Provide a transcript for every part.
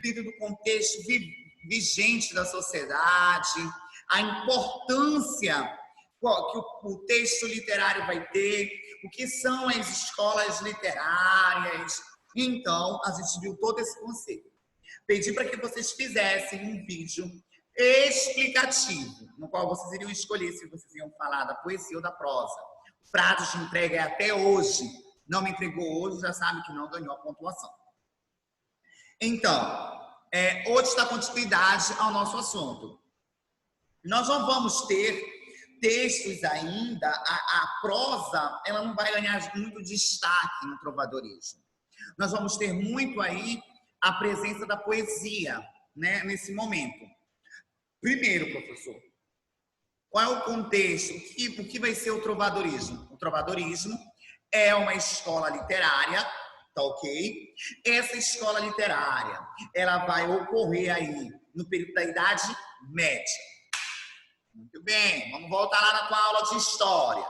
dentro do contexto vigente da sociedade, a importância que o texto literário vai ter, o que são as escolas literárias. Então, a gente viu todo esse conceito. Pedi para que vocês fizessem um vídeo explicativo, no qual vocês iriam escolher se vocês iam falar da poesia ou da prosa. O prazo de entrega é até hoje. Não me entregou hoje, já sabe que não ganhou a pontuação. Então, hoje dá continuidade ao nosso assunto. Nós não vamos ter textos ainda, a prosa ela não vai ganhar muito destaque no trovadorismo. Nós vamos ter muito aí a presença da poesia, né, nesse momento. Primeiro, professor, qual é o contexto? O que vai ser o trovadorismo? O trovadorismo é uma escola literária, tá ok? Essa escola literária, ela vai ocorrer aí no período da Idade Média. Muito bem, vamos voltar lá na tua aula de história.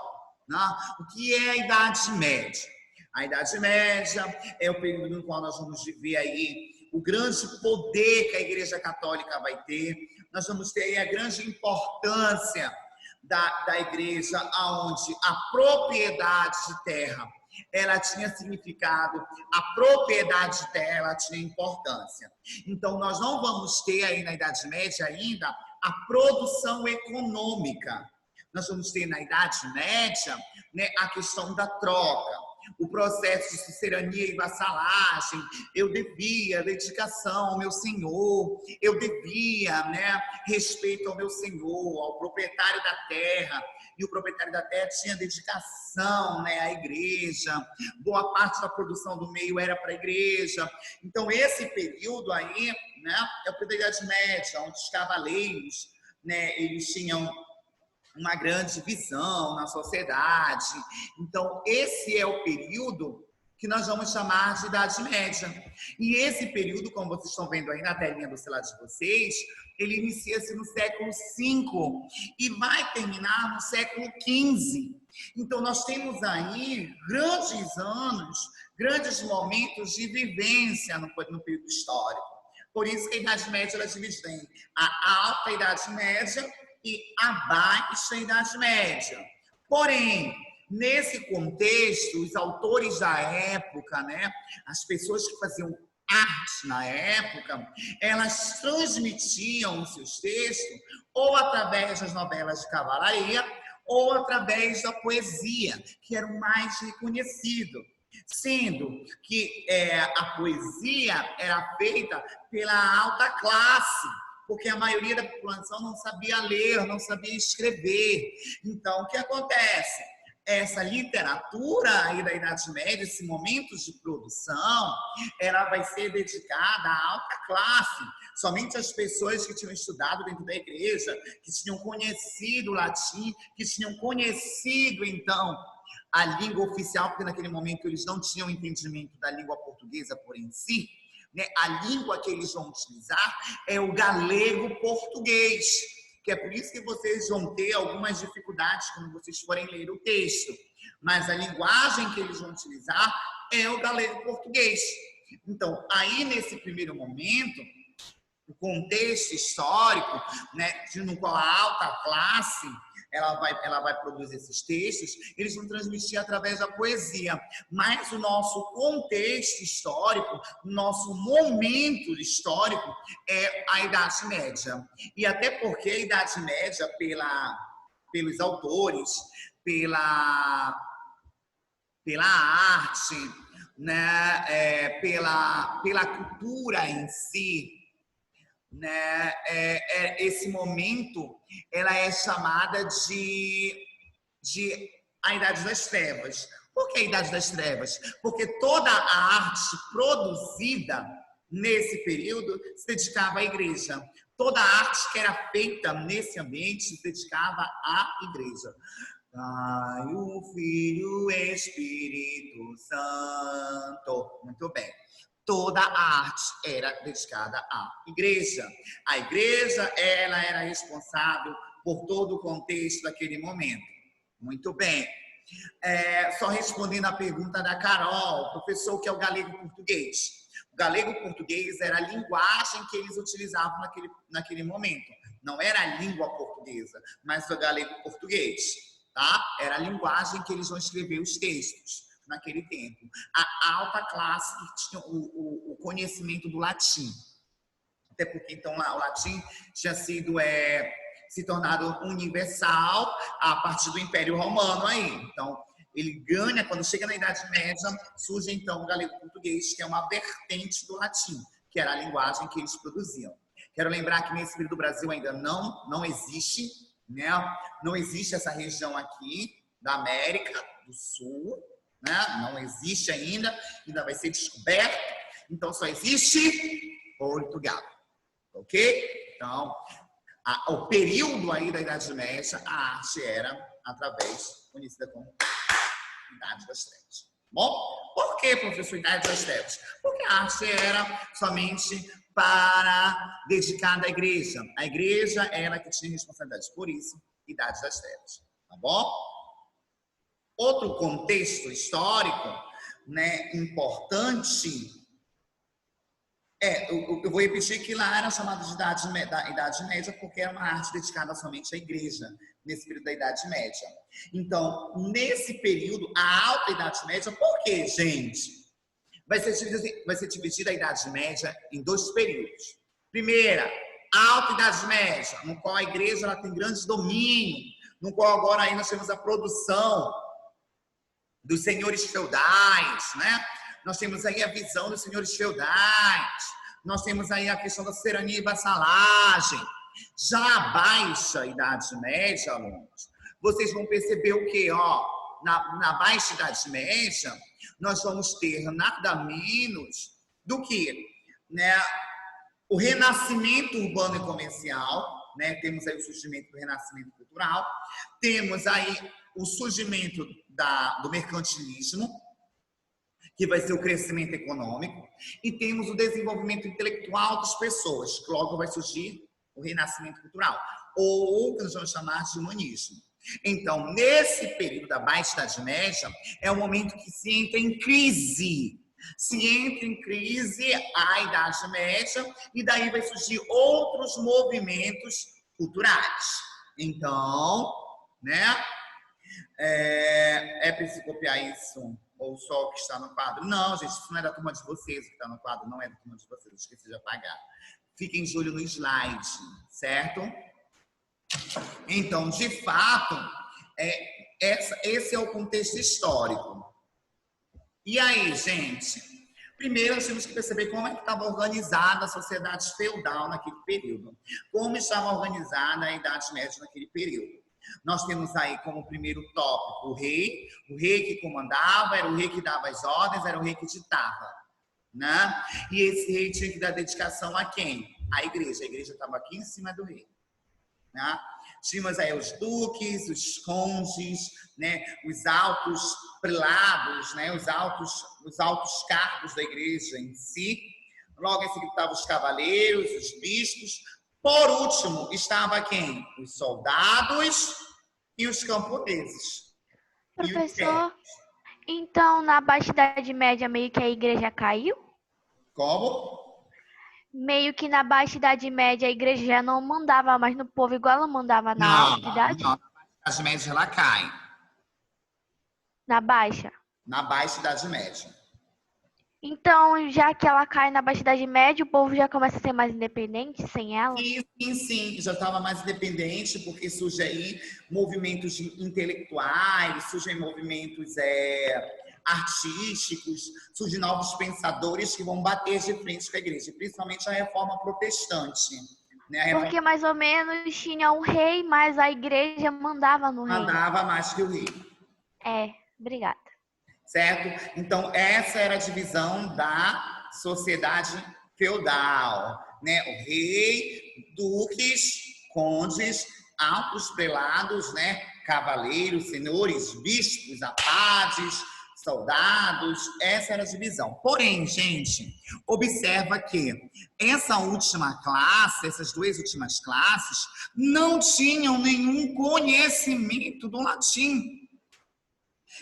Né? O que é a Idade Média? A Idade Média é o período no qual nós vamos viver aí o grande poder que a Igreja Católica vai ter. Nós vamos ter aí a grande importância da Igreja, onde a propriedade de terra ela tinha significado, a propriedade de terra ela tinha importância. Então, nós não vamos ter aí na Idade Média ainda a produção econômica. Nós vamos ter na Idade Média, né, a questão da troca, o processo de sucerania e vassalagem. Eu devia dedicação ao meu senhor, eu devia, né, respeito ao meu senhor, ao proprietário da terra, e o proprietário da terra tinha dedicação, né, à igreja, boa parte da produção do meio era para a igreja. Então, esse período aí, né, é o período da Idade Média, onde os cavaleiros, né, eles tinham uma grande visão na sociedade. Então, esse é o período que nós vamos chamar de Idade Média. E esse período, como vocês estão vendo aí na telinha do celular de vocês, ele inicia-se no século V e vai terminar no século XV. Então, nós temos aí grandes anos, grandes momentos de vivência no período histórico. Por isso que a Idade Média ela é dividida em a Alta Idade Média e a Baixa Idade Média. Porém, nesse contexto, os autores da época, né, as pessoas que faziam arte na época, elas transmitiam os seus textos ou através das novelas de cavalaria ou através da poesia, que era o mais reconhecido. Sendo que a poesia era feita pela alta classe, porque a maioria da população não sabia ler, não sabia escrever. Então, o que acontece? Essa literatura aí da Idade Média, esse momento de produção, ela vai ser dedicada à alta classe. Somente as pessoas que tinham estudado dentro da igreja, que tinham conhecido o latim, que tinham conhecido, então, a língua oficial, porque naquele momento eles não tinham entendimento da língua portuguesa por em si, né? A língua que eles vão utilizar é o galego-português, que é por isso que vocês vão ter algumas dificuldades quando vocês forem ler o texto. Mas a linguagem que eles vão utilizar é o galego-português. Então, aí nesse primeiro momento, o contexto histórico, né, no qual a alta classe ela vai produzir esses textos, eles vão transmitir através da poesia. Mas o nosso contexto histórico, o nosso momento histórico é a Idade Média. E até porque a Idade Média, pelos autores, pela arte, né, pela cultura em si, né, esse momento ela é chamada de a Idade das Trevas. Por que a Idade das Trevas? Porque toda a arte produzida nesse período se dedicava à igreja. Toda a arte que era feita nesse ambiente se dedicava à igreja. Pai, o Filho, o Espírito Santo. Muito bem. Toda a arte era dedicada à igreja. A igreja, ela era responsável por todo o contexto daquele momento. Muito bem. Só respondendo a pergunta da Carol, professor, o que é o galego-português? O galego-português era a linguagem que eles utilizavam naquele momento. Não era a língua portuguesa, mas o galego-português, tá? Era a linguagem que eles vão escrever os textos naquele tempo. A alta classe que tinha o conhecimento do latim. Até porque, então, o latim tinha sido se tornado universal a partir do Império Romano aí. Então, ele ganha, quando chega na Idade Média, surge, então, o galego-português, que é uma vertente do latim, que era a linguagem que eles produziam. Quero lembrar que nesse período do Brasil ainda não existe, né? Não existe essa região aqui da América do Sul, né? Não existe ainda vai ser descoberto. Então, só existe Portugal, ok? Então, o período aí da Idade Média, a arte era conhecida como Idade das Trevas. Bom, por que, professor, Idade das Trevas? Porque a arte era somente dedicada à igreja. A igreja era que tinha responsabilidade. Por isso, Idade das Trevas. Tá bom? Outro contexto histórico, né, importante eu vou repetir que lá era chamado de Idade Média porque era uma arte dedicada somente à igreja, nesse período da Idade Média. Então, nesse período, a Alta Idade Média, por quê, gente? Vai ser dividida a Idade Média em 2 períodos. Primeira, a Alta Idade Média, no qual a igreja ela tem grande domínio, no qual agora aí nós temos a produção dos senhores feudais, né? Nós temos aí a visão dos senhores feudais, nós temos aí a questão da serania e vassalagem. Já a Baixa Idade Média, alunos, vocês vão perceber o quê? Na Baixa Idade Média, nós vamos ter nada menos do que, né, o renascimento urbano e comercial, né? Temos aí o surgimento do renascimento cultural, temos aí o surgimento do mercantilismo, que vai ser o crescimento econômico, e temos o desenvolvimento intelectual das pessoas, que logo vai surgir o renascimento cultural, ou o que nós vamos chamar de humanismo. Então, nesse período da Baixa Idade Média, é o momento que se entra em crise. Se entra em crise a Idade Média, e daí vai surgir outros movimentos culturais. Então, né? É preciso copiar isso? Ou só o que está no quadro? Não, gente, isso não é da turma de vocês. O que está no quadro não é da turma de vocês. Eu esqueci de apagar. Fiquem de olho no slide, certo? Então, de fato, esse é o contexto histórico. E aí, gente? Primeiro, nós temos que perceber como é que estava organizada a sociedade feudal naquele período. Como estava organizada a Idade Média naquele período. Nós temos aí como primeiro tópico o rei que comandava, era o rei que dava as ordens, era o rei que ditava, né? E esse rei tinha que dar dedicação a quem? A igreja estava aqui em cima do rei, né? Tínhamos aí os duques, os condes, né? Os altos prelados, né? Os altos cargos da igreja em si. Logo em seguida estavam os cavaleiros, os bispos. Por último, estava quem? Os soldados e os camponeses. Professor, então na Baixa Idade Média meio que a igreja caiu? Como? Meio que na Baixa Idade Média a igreja já não mandava mais no povo igual ela mandava na Alta Idade? Não, na Baixa Idade Média ela cai. Na Baixa? Na Baixa Idade Média. Então, já que ela cai na Baixa Idade Média, o povo já começa a ser mais independente sem ela? Sim. Já estava mais independente, porque surgem aí movimentos intelectuais, surgem movimentos artísticos, surgem novos pensadores que vão bater de frente com a igreja, principalmente a reforma protestante. Né? Porque mais ou menos tinha um rei, mas a igreja mandava no rei. Mandava mais que o rei. Obrigada. Certo? Então, essa era a divisão da sociedade feudal, né? O rei, duques, condes, altos prelados, né? Cavaleiros, senhores, bispos, abades, soldados, essa era a divisão. Porém, gente, observa que essa última classe, essas 2 últimas classes, não tinham nenhum conhecimento do latim.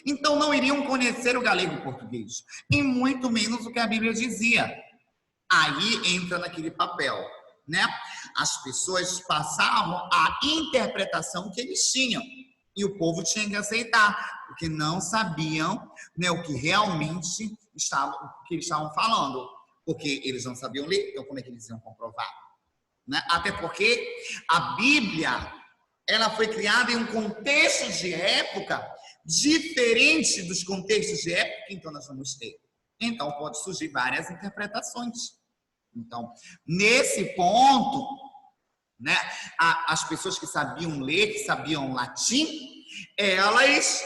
Então, não iriam conhecer o galego-português, e muito menos o que a Bíblia dizia. Aí entra naquele papel, né? As pessoas passavam a interpretação que eles tinham e o povo tinha que aceitar, porque não sabiam, né, o que realmente eles estavam falando, porque eles não sabiam ler, então como é que eles iam comprovar? Né? Até porque a Bíblia, ela foi criada em um contexto de época diferente dos contextos de época que então nós vamos ter. Então pode surgir várias interpretações. Então, nesse ponto, né, as pessoas que sabiam ler, que sabiam latim, elas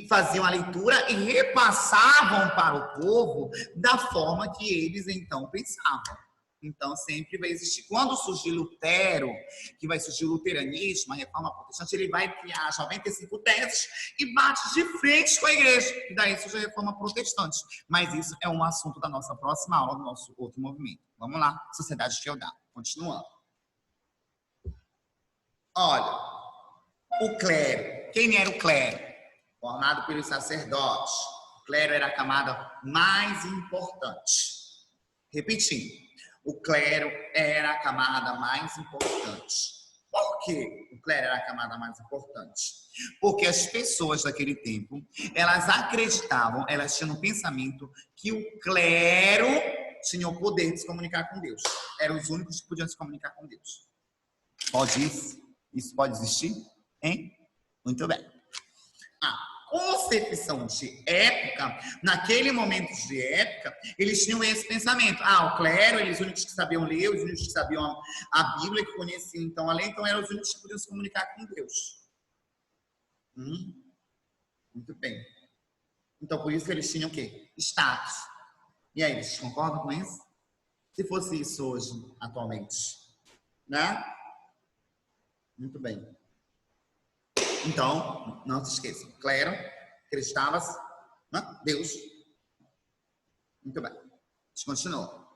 faziam a leitura e repassavam para o povo da forma que eles então pensavam. Então, sempre vai existir. Quando surgir Lutero, que vai surgir o luteranismo, a reforma protestante, ele vai criar as 95 teses e bate de frente com a igreja. E daí surge a reforma protestante. Mas isso é um assunto da nossa próxima aula, do nosso outro movimento. Vamos lá, sociedade feudal. Continuando. Olha, o clero. Quem era o clero? Formado pelos sacerdotes. O clero era a camada mais importante. Repetindo. O clero era a camada mais importante. Por que o clero era a camada mais importante? Porque as pessoas daquele tempo, elas acreditavam, elas tinham no pensamento que o clero tinha o poder de se comunicar com Deus. Eram os únicos que podiam se comunicar com Deus. Pode isso? Isso pode existir? Hein? Muito bem. Concepção de época, naquele momento de época, eles tinham esse pensamento. O clero, eles os únicos que sabiam ler, os únicos que sabiam a Bíblia, que conheciam então a lei, então eram os únicos que podiam se comunicar com Deus. Muito bem. Então, por isso eles tinham o quê? Status. E aí, vocês concordam com isso? Se fosse isso hoje, atualmente, né? Muito bem. Então, não se esqueçam, clero, acreditava, né? Deus. Muito bem. A gente continua.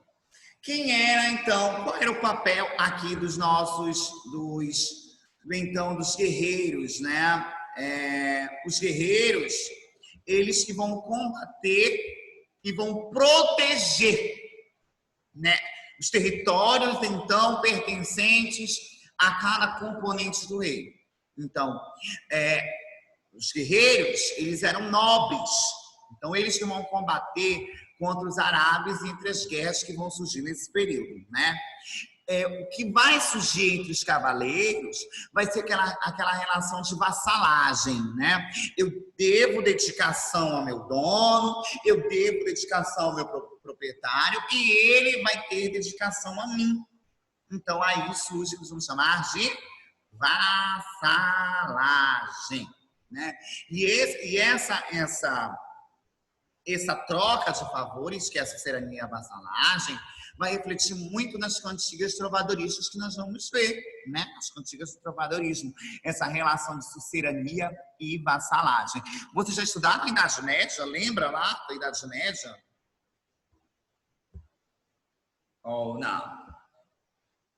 Quem era, então, qual era o papel aqui dos guerreiros, né? Os guerreiros, eles que vão combater e vão proteger, né, os territórios, então, pertencentes a cada componente do reino. Então, os guerreiros, eles eram nobres. Então, eles que vão combater contra os árabes entre as guerras que vão surgir nesse período, né? O que vai surgir entre os cavaleiros vai ser aquela relação de vassalagem, né? Eu devo dedicação ao meu dono, eu devo dedicação ao meu proprietário e ele vai ter dedicação a mim. Então, aí surge o que vamos chamar de vassalagem, né? E essa troca de favores, que é a sucerania e a vassalagem, vai refletir muito nas cantigas trovadoristas que nós vamos ver, né? As cantigas do trovadorismo, essa relação de sucerania e vassalagem. Vocês já estudaram a Idade Média? Lembra lá da Idade Média? Ou não?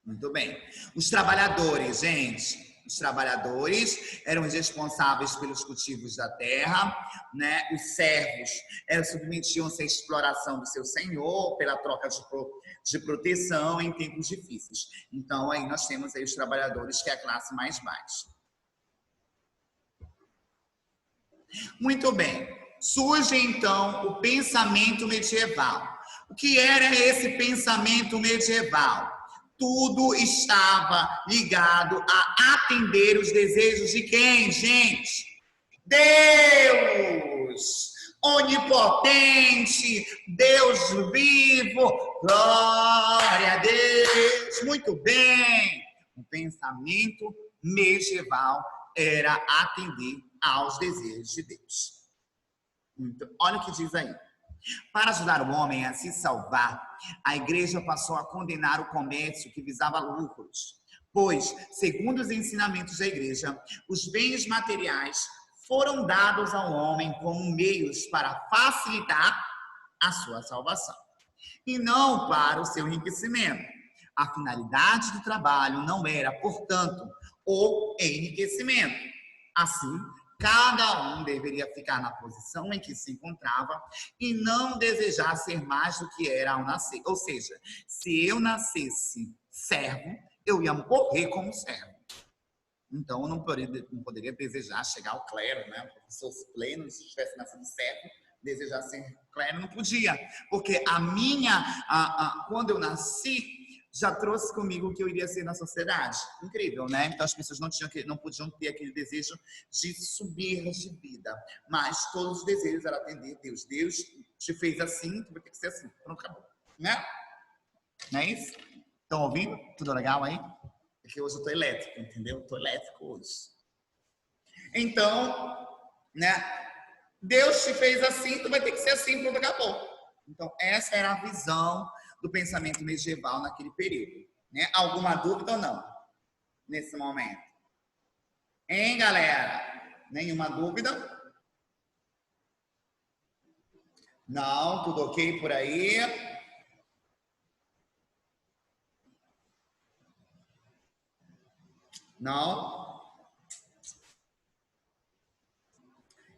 Muito bem. Os trabalhadores, gente. Os trabalhadores eram os responsáveis pelos cultivos da terra, né? Os servos submetiam-se à exploração do seu senhor pela troca de proteção em tempos difíceis. Então, aí nós temos aí os trabalhadores, que é a classe mais baixa. Muito bem. Surge, então, o pensamento medieval. O que era esse pensamento medieval? Tudo estava ligado a atender os desejos de quem, gente? Deus! Onipotente, Deus vivo, glória a Deus! Muito bem! O pensamento medieval era atender aos desejos de Deus. Então, olha o que diz aí. Para ajudar o homem a se salvar, a igreja passou a condenar o comércio que visava lucros, pois, segundo os ensinamentos da igreja, os bens materiais foram dados ao homem como meios para facilitar a sua salvação, e não para o seu enriquecimento. A finalidade do trabalho não era, portanto, o enriquecimento. Assim, Cada um deveria ficar na posição em que se encontrava e não desejar ser mais do que era ao nascer. Ou seja, se eu nascesse servo, eu ia morrer como servo. Então, eu não poderia desejar chegar ao clero, né? Se fosse pleno, se tivesse nascido servo, desejar ser clero, não podia. Porque quando eu nasci, já trouxe comigo o que eu iria ser na sociedade. Incrível, né? Então, as pessoas não podiam ter aquele desejo de subir de vida. Mas todos os desejos eram atender Deus. Deus te fez assim, tu vai ter que ser assim. Pronto, acabou. Né? Não é isso? Estão ouvindo? Tudo legal aí? Porque hoje eu tô elétrico, entendeu? Eu tô elétrico hoje. Então, né? Deus te fez assim, tu vai ter que ser assim, pronto, acabou. Então, essa era a visão do pensamento medieval naquele período. Né? Alguma dúvida ou não? Nesse momento? Hein, galera? Nenhuma dúvida? Não, tudo ok por aí? Não?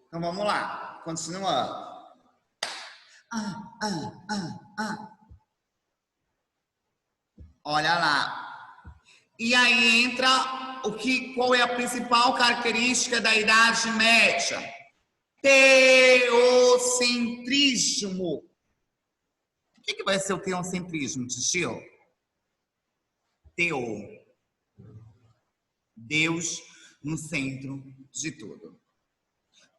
Então vamos lá, continuando. Olha lá. E aí entra qual é a principal característica da Idade Média? Teocentrismo. O que vai ser o teocentrismo, Tio? Teo. Deus no centro de tudo.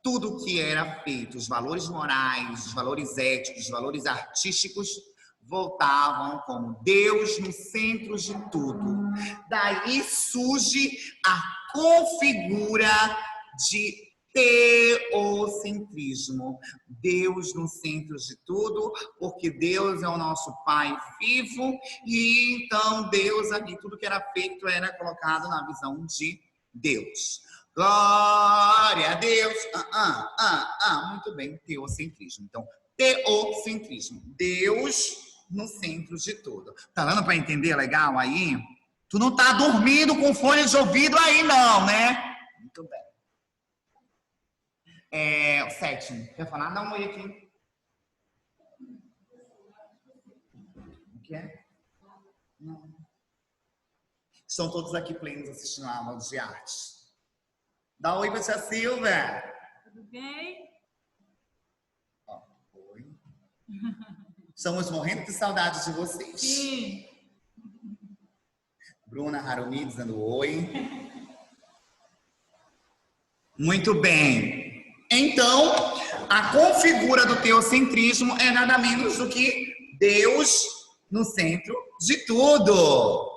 Tudo que era feito, os valores morais, os valores éticos, os valores artísticos, voltavam como Deus no centro de tudo. Daí surge a configura de teocentrismo. Deus no centro de tudo, porque Deus é o nosso Pai vivo, e então Deus ali, tudo que era feito era colocado na visão de Deus. Glória a Deus. Muito bem, teocentrismo. Então, teocentrismo. Deus no centro de tudo. Tá dando para entender legal aí? Tu não tá dormindo com fone de ouvido aí não, né? Muito bem. O sétimo. Quer falar? Dá um oi aqui. O que é? Não. Estão todos aqui plenos assistindo a aula de arte. Dá um oi pra tia Silvia. Tudo bem? Oi. Estamos morrendo de saudade de vocês. Sim. Bruna Harumi dizendo oi. Muito bem. Então, a configura do teocentrismo é nada menos do que Deus no centro de tudo.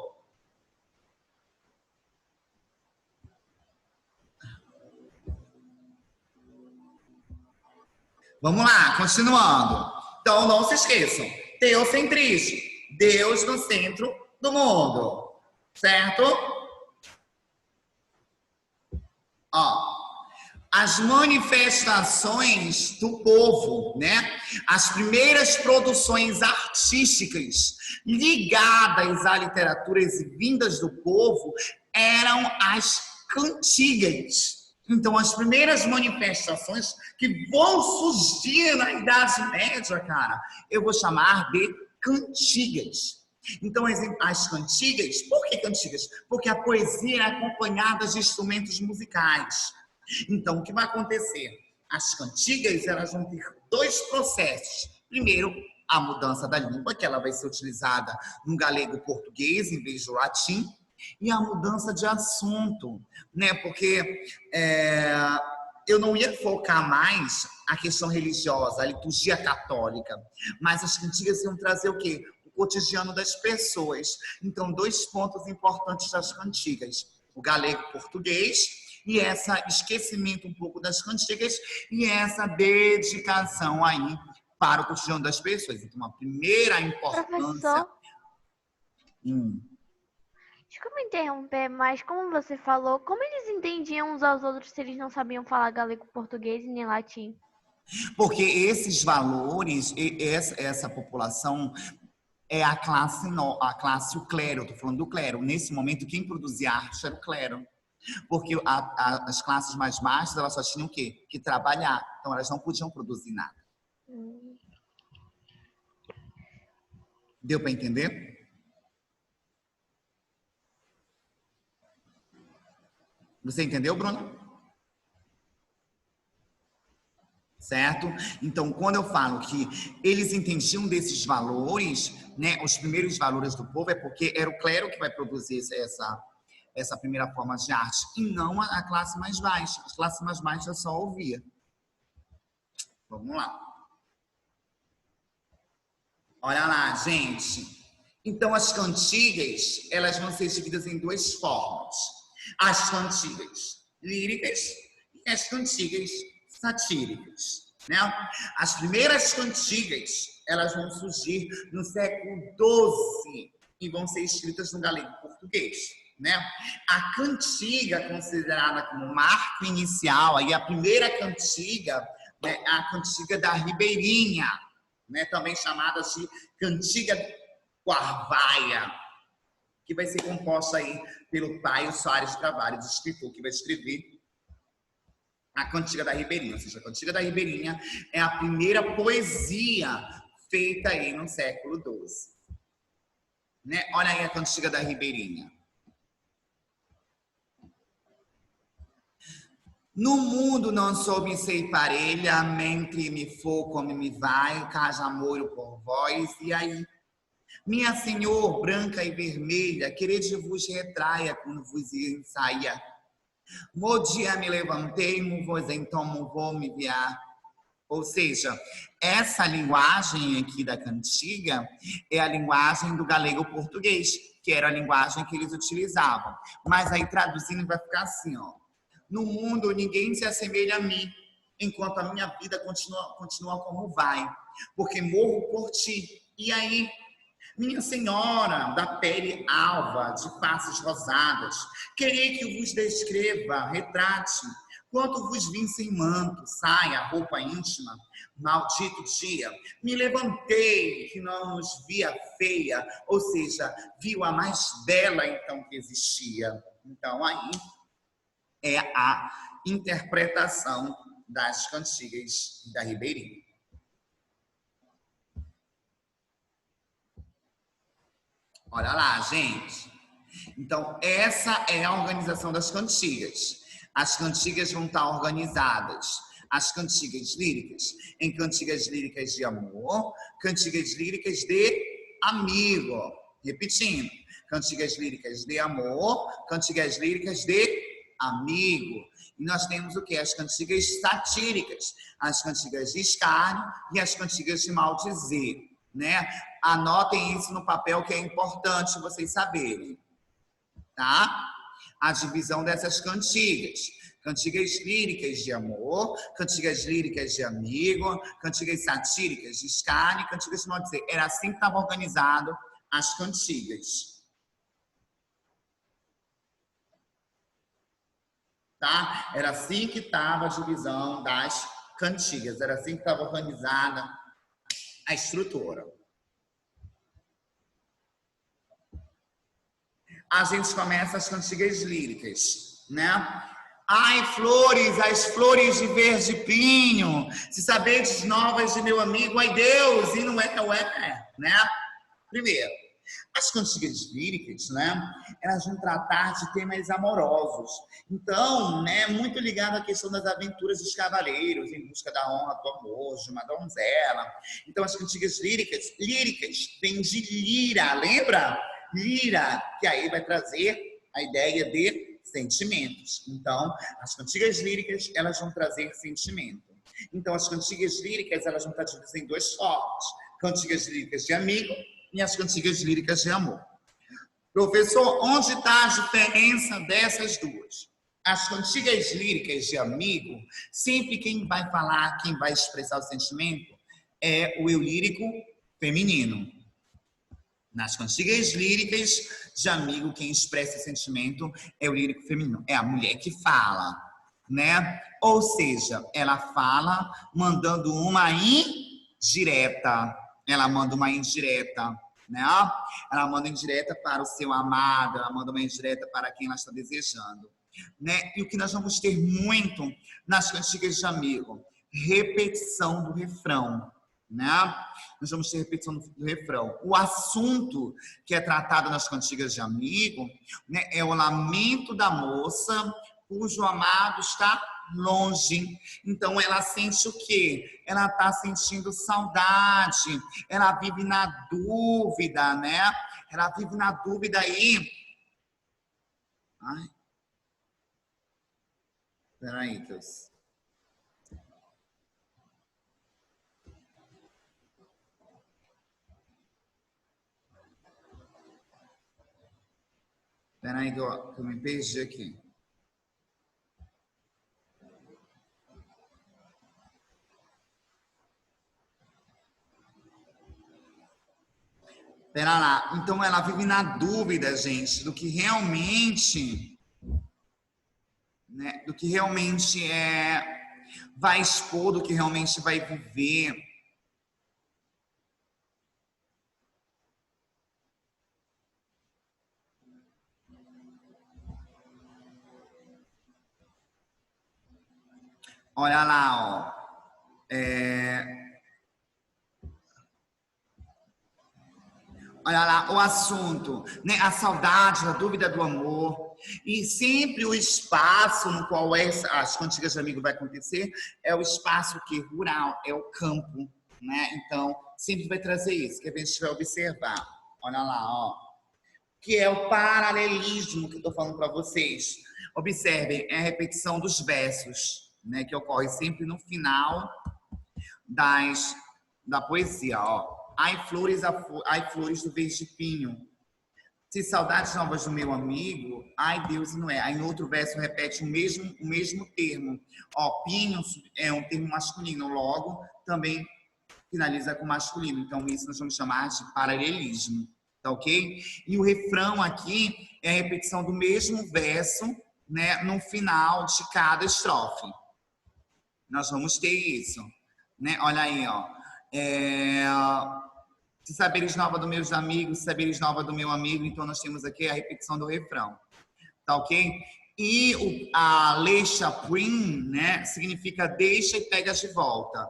Vamos lá, continuando. Então, não se esqueçam. Teocentrismo. Deus no centro do mundo. Certo? As manifestações do povo, né? As primeiras produções artísticas ligadas à literatura e vindas do povo eram as cantigas. Então, as primeiras manifestações que vão surgir na Idade Média, cara, eu vou chamar de cantigas. Então, as cantigas, por que cantigas? Porque a poesia é acompanhada de instrumentos musicais. Então, o que vai acontecer? As cantigas, elas vão ter dois processos. Primeiro, a mudança da língua, que ela vai ser utilizada no galego-português em vez do latim, e a mudança de assunto, né? Porque eu não ia focar mais a questão religiosa, a liturgia católica, mas as cantigas iam trazer o quê? O cotidiano das pessoas. Então, dois pontos importantes das cantigas: o galego-português e esse esquecimento um pouco das cantigas e essa dedicação aí para o cotidiano das pessoas. Então, a primeira importância... Professor, desculpa interromper, mas como você falou, como eles entendiam uns aos outros se eles não sabiam falar galego-português e nem latim? Porque esses valores, essa população é a classe, o clero, estou falando do clero. Nesse momento, quem produzia arte era o clero. Porque as classes mais baixas, elas só tinham o quê? Que trabalhar. Então, elas não podiam produzir nada. Deu para entender? Você entendeu, Bruno? Certo? Então, quando eu falo que eles entendiam desses valores, né, os primeiros valores do povo, é porque era o clero que vai produzir essa primeira forma de arte, e não a classe mais baixa. A classe mais baixa só ouvia. Vamos lá. Olha lá, gente. Então, as cantigas, elas vão ser divididas em duas formas. As cantigas líricas e as cantigas satíricas, né? As primeiras cantigas, elas vão surgir no século XII e vão ser escritas no galego português, né? A cantiga, considerada como marco inicial, aí a primeira cantiga, né, a cantiga da Ribeirinha, né, também chamada de cantiga Guarvaia, que vai ser composta aí pelo Paio Soares Travares, escritor que vai escrever a Cantiga da Ribeirinha. Ou seja, a Cantiga da Ribeirinha é a primeira poesia feita aí no século XII. Né? Olha aí a Cantiga da Ribeirinha. No mundo não soube ser parelha, mentre me for como me vai, caja moro por vós, e aí? Minha senhor, branca e vermelha, querede vos retraia quando vos ensaia. Mo dia me levantei, vos então vou me viar. Ou seja, essa linguagem aqui da cantiga é a linguagem do galego português, que era a linguagem que eles utilizavam. Mas aí traduzindo vai ficar assim, ó. No mundo ninguém se assemelha a mim, enquanto a minha vida continua como vai, porque morro por ti. E aí? Minha senhora, da pele alva, de faces rosadas, querei que vos descreva, retrate, quanto vos vim sem manto, saia, roupa íntima, maldito dia, me levantei, que não nos via feia, ou seja, viu a mais bela então que existia. Então aí é a interpretação das cantigas da Ribeirinha. Olha lá, gente. Então, essa é a organização das cantigas. As cantigas vão estar organizadas. As cantigas líricas em cantigas líricas de amor, cantigas líricas de amigo. Repetindo, cantigas líricas de amor, cantigas líricas de amigo. E nós temos o que? As cantigas satíricas, as cantigas de escárnio e as cantigas de maldizer, né? Anotem isso no papel, que é importante vocês saberem, tá? A divisão dessas cantigas. Cantigas líricas de amor, cantigas líricas de amigo, cantigas satíricas de escárnio, cantigas de maldizer. Era assim que estava organizado as cantigas. Tá? Era assim que estava a divisão das cantigas. Era assim que estava organizada a estrutura. A gente começa as cantigas líricas, né? Ai, flores, as flores de verde pinho, se sabedes novas de meu amigo, ai Deus, e não é, né? Primeiro, as cantigas líricas, né? Elas vão tratar de temas amorosos. Então, né? Muito ligado à questão das aventuras dos cavaleiros, em busca da honra do amor, de uma donzela. Então, as cantigas líricas vêm de lira, lembra? Lira, que aí vai trazer a ideia de sentimentos. Então, as cantigas líricas, elas vão trazer sentimento. Então, as cantigas líricas, elas vão estar divididas em duas formas. Cantigas líricas de amigo e as cantigas líricas de amor. Professor, onde está a diferença dessas duas? As cantigas líricas de amigo, sempre quem vai falar, quem vai expressar o sentimento é o eu lírico feminino. Nas cantigas líricas de amigo, quem expressa sentimento é o lírico feminino, é a mulher que fala, né? Ou seja, ela fala mandando uma indireta. Ela manda uma indireta, né? Ela manda indireta para o seu amado, ela manda uma indireta para quem ela está desejando. né? E o que nós vamos ter muito nas cantigas de amigo? Repetição do refrão, né? Nós vamos ter repetição do refrão. O assunto que é tratado nas cantigas de amigo, né, é o lamento da moça cujo amado está longe. Então ela sente o quê? Ela está sentindo saudade. Ela vive na dúvida, né? Ela vive na dúvida aí. Ai. Peraí, Deus. Peraí que eu me perdi aqui. Pera lá. Então ela vive na dúvida, gente, do que realmente, né, do que realmente vai expor, do que realmente vai viver. Olha lá, ó. Olha lá, o assunto, né? A saudade, a dúvida do amor. E sempre o espaço no qual as cantigas de amigo vai acontecer é o espaço que rural, é o campo, né? Então, sempre vai trazer isso, que a gente vai observar. Olha lá, ó. Que é o paralelismo que eu estou falando para vocês. Observem, é a repetição dos versos, né? Que ocorre sempre no final da poesia, ó. Ai flores do verde pinho. Se saudades novas do meu amigo, ai Deus não é. Aí no outro verso repete o mesmo termo. Ó, pinho é um termo masculino, logo também finaliza com masculino. Então isso nós vamos chamar de paralelismo, tá ok? E o refrão aqui é a repetição do mesmo verso, né, no final de cada estrofe. Nós vamos ter isso, né? Olha aí, ó. Se saberes nova dos meus amigos, se saberes nova do meu amigo, então nós temos aqui a repetição do refrão, tá ok? E a leixa prim, né, significa deixa e pega de volta.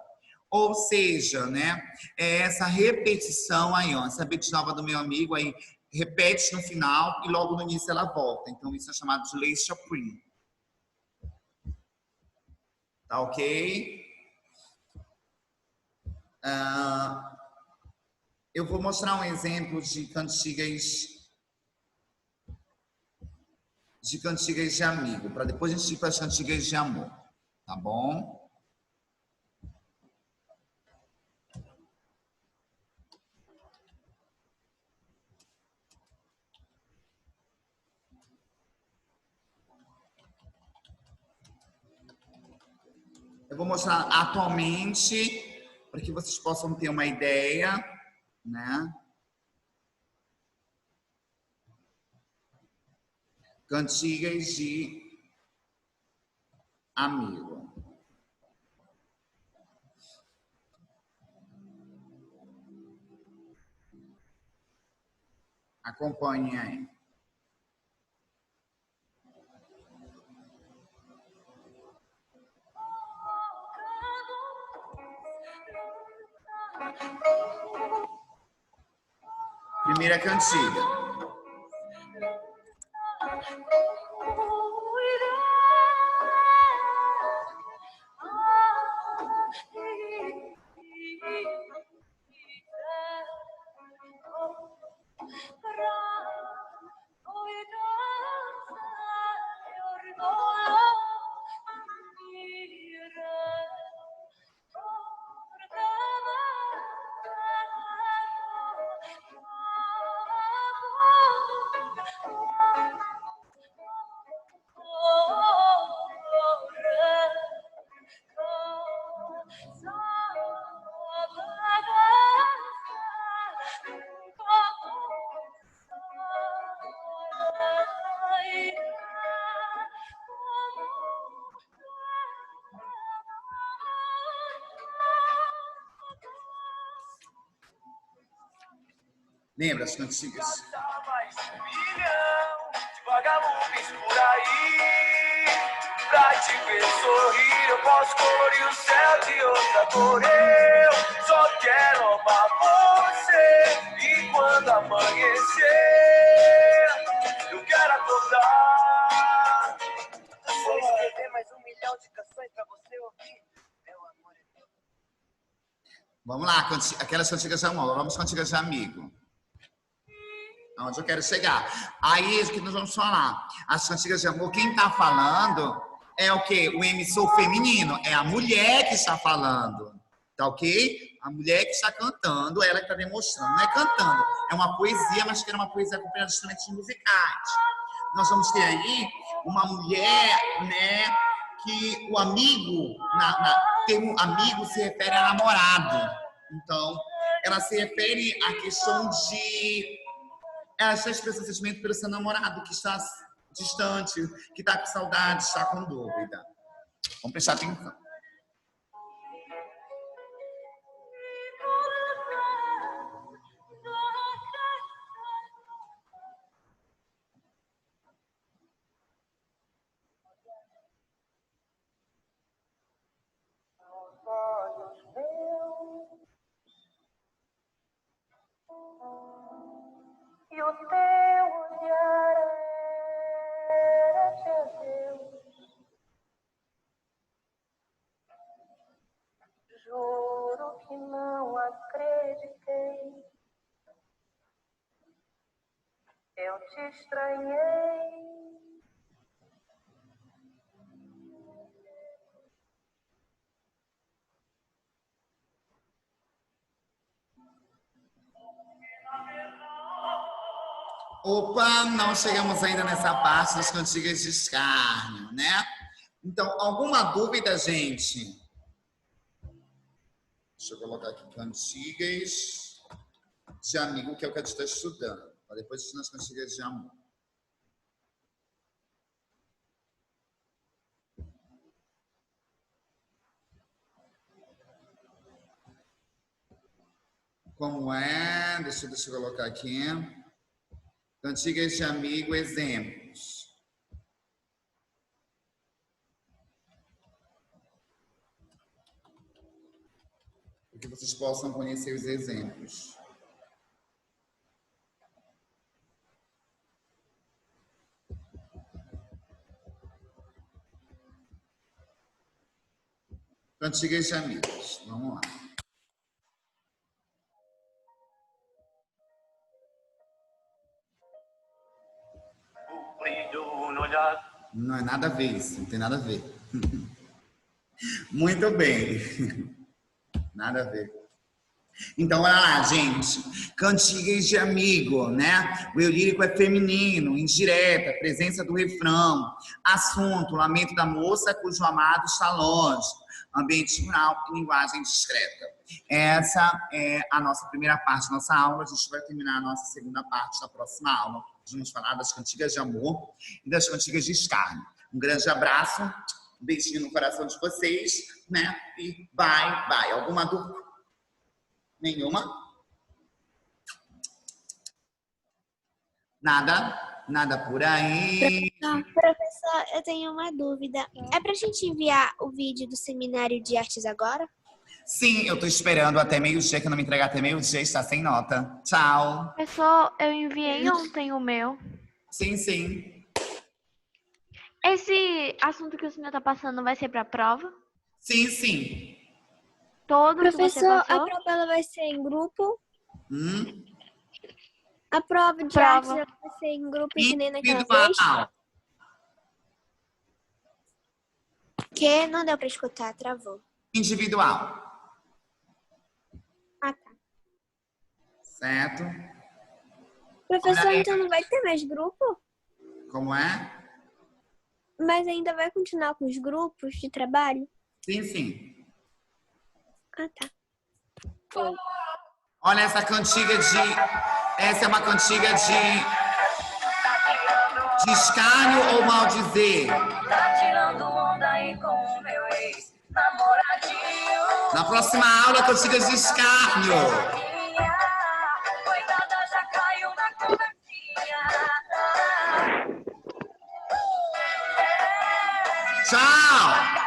Ou seja, né, é essa repetição aí, ó, saberes nova do meu amigo, aí repete no final e logo no início ela volta. Então isso é chamado de leixa prim. Tá ok? Eu vou mostrar um exemplo de cantigas de amigo, para depois a gente ir para as cantigas de amor, tá bom? Eu vou mostrar atualmente, para que vocês possam ter uma ideia, né? Cantigas de amigo. Acompanhem aí. Primeira cantiga. Lembra as cantigas? Mais 1 milhão de vagalumes por aí. sorrir, eu posso colorir o céu de outra cor. Eu só quero amar você. E quando amanhecer, eu quero acordar. Vou escrever mais 1 milhão de canções pra você ouvir. Meu amor é teu. Vamos lá, aquelas cantigas de amor. Vamos cantigas de amigo. Onde eu quero chegar. Aí, o que nós vamos falar? As cantigas de amor, quem tá falando é o quê? O emissor feminino. É a mulher que está falando. Tá ok? A mulher que está cantando, ela que está demonstrando. Não é cantando. É uma poesia, mas que é uma poesia acompanhada de instrumentos musicais. Nós vamos ter aí uma mulher, né? Que o amigo, termo amigo se refere a namorado. Então, ela se refere à questão de ela está expressando sentimento pelo seu namorado que está distante, que está com saudade, está com dúvida. Vamos prestar atenção. E o teu olhar era de adeus. Juro que não acreditei. Eu te estranhei. Opa, não chegamos ainda nessa parte das cantigas de escárnio, né? Então, alguma dúvida, gente? Deixa eu colocar aqui cantigas de amigo, que é o que a gente está estudando. Depois nas cantigas de amor. Como é? Deixa eu colocar aqui. Cantigas de amigo, exemplos. Para que vocês possam conhecer os exemplos. Cantigas de amigos. Vamos lá. O brilho no olhar. Não é nada a ver isso, não tem nada a ver. Muito bem. Nada a ver. Então, olha lá, gente. Cantigas de amigo, né? O eu lírico é feminino, indireta, presença do refrão, assunto, lamento da moça cujo amado está longe, ambiente rural e linguagem discreta. Essa é a nossa primeira parte da nossa aula. A gente vai terminar a nossa segunda parte da próxima aula. Vamos falar das cantigas de amor e das cantigas de escárnio. Um grande abraço, um beijinho no coração de vocês, né? E bye. Alguma dúvida? Nenhuma? Nada por aí. Professor, eu tenho uma dúvida. É pra gente enviar o vídeo do seminário de artes agora? Sim, eu tô esperando até meio-dia, que eu não me entregar até meio-dia, está sem nota. Tchau. Professor, eu enviei ontem o meu. Sim. Esse assunto que o senhor tá passando vai ser pra prova? Sim. Todo que você Professor, passou? a prova ela vai ser em grupo? Hum? A prova de artes ela vai ser em grupo, que nem naquela vez? Individual. Que não deu pra escutar, travou. Individual. Ah, tá. Certo? Professor, então não vai ter mais grupo? Como é? Mas ainda vai continuar com os grupos de trabalho? Sim. Ah, tá. Olha essa cantiga de... Essa é uma cantiga de escárnio ou maldizer? Tá tirando onda aí com o meu ex-namoradinho. Na próxima aula, cantigas de escárnio. Coitada, já caiu na conversinha. Tchau!